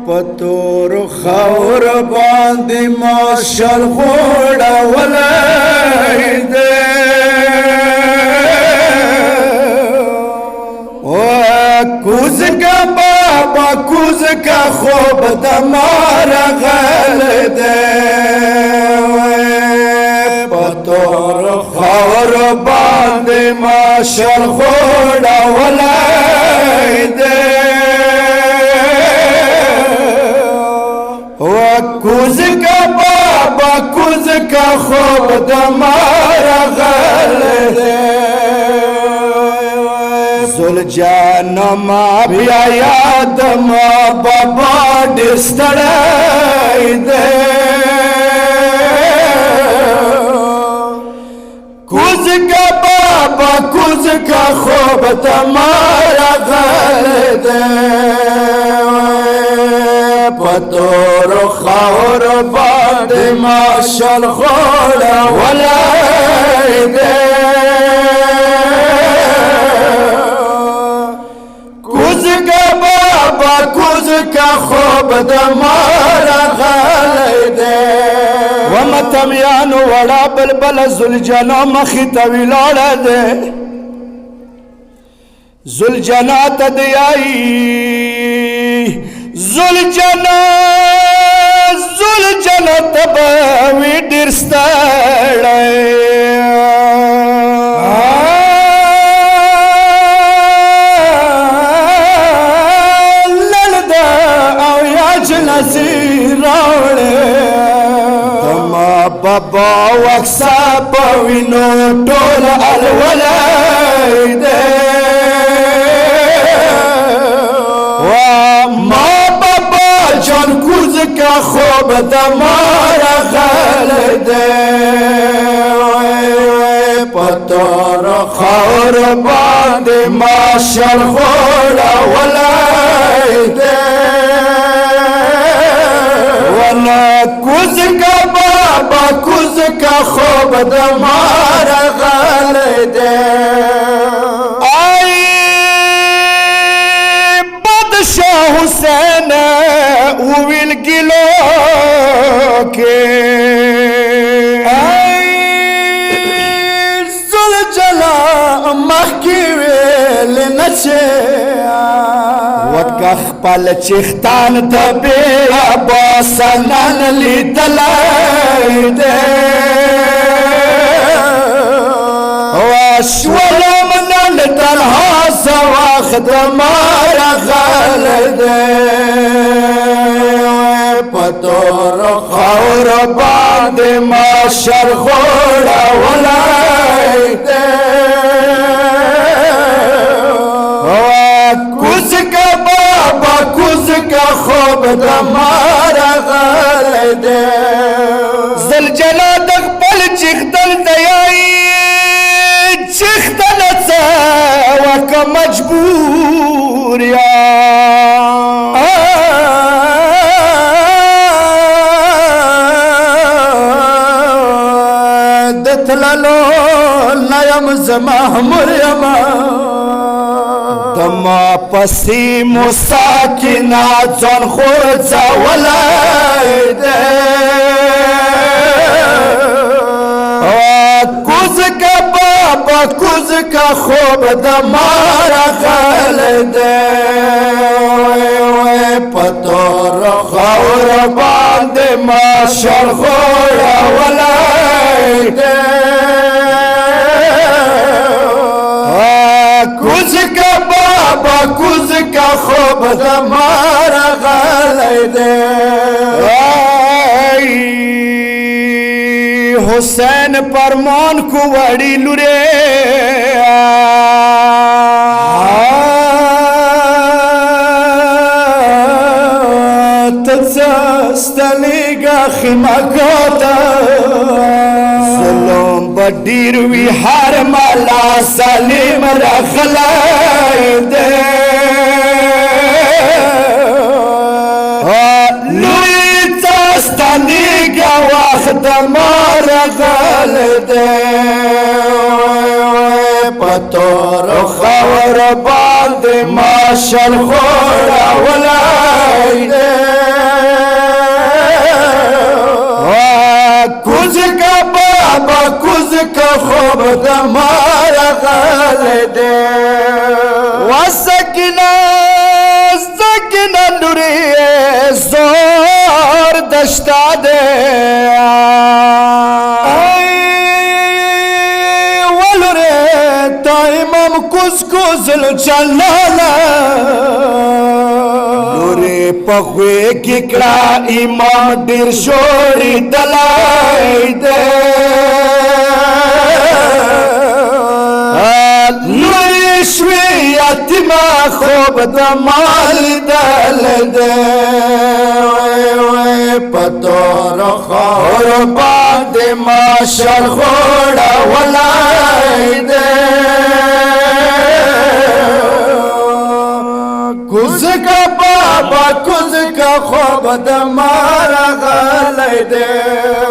پتور خور باندې ماشل غوړه ولای دې او کوز کا بابا کوز کا خوب د مار غل دې پتور خور باندې ماشل غوړه ولای دې کوز کا بابا کوز کا خوب دمار غل دے زل جانم بیا یاد ما بابا ڈستڑائی دے کوز کا بابا کوز کا خوب دمار غل دے پتور خور باندې ماشل غوړه ولای دې کوز کا بابا کوز کا خوب د مار غلی دې ومتمیانو وړه بلبل زلجنا مخې ته ولاړه دې زلجنا ته دیایي زلجنا تباوی ډیر ستړی لړدا او یا جنازې راوړې دما بابا وکسا په وینو ټول الولای دې جان کوز کا خوب دمار غل دے پتور خور باندې ماشل غوړه ولای دے ولا کوز کا بابا کوز کا خوب دمار غل دے حسین اویل گلو کے زل جلا مخی ویل نچے وکخ پل چختان دبی ابا سنن لی دلائی دے وشولا منن تنها سواخ دمار غل دے پتور خور باندې ماشل غوړه ولای دے کوز کا بابا کوز کا خوب دمار غل دے زلجلا دغ پل چختل دیائی چختل څه وک مجبور یا دتللو نیم زما مریم دما پسی مساکنا ځان خورځه ولای دې کوز کا بابا کوز کا خوب دمار غل دے پتور خور باندې ماشل غوړه ولای دے کوز کا بابا کوز کا خوب دمار غل دے حسین پرمان کو وڑی لورے تزستلی گا خمکوتا ظلم بدیر وی ہر مالا سلیم رخلائی دے لوی تزستلی گا وقت مار غل دے پتور خور باندې ماشل خورا ولای دے کوز کا بابا کوز کا خوب دمار غل دے وسکنا سکنا نوری زور دشتا دے امام کوز کوزل چلالا نوری پخوی کی کڑا امام دیر شوری دلائی دے نوری شوی یتیما خوب دمال دل دے پتور خور باد ماشر خوڑا ولائی دے کوز کا بابا کوز کا خوب دمارا غلی دے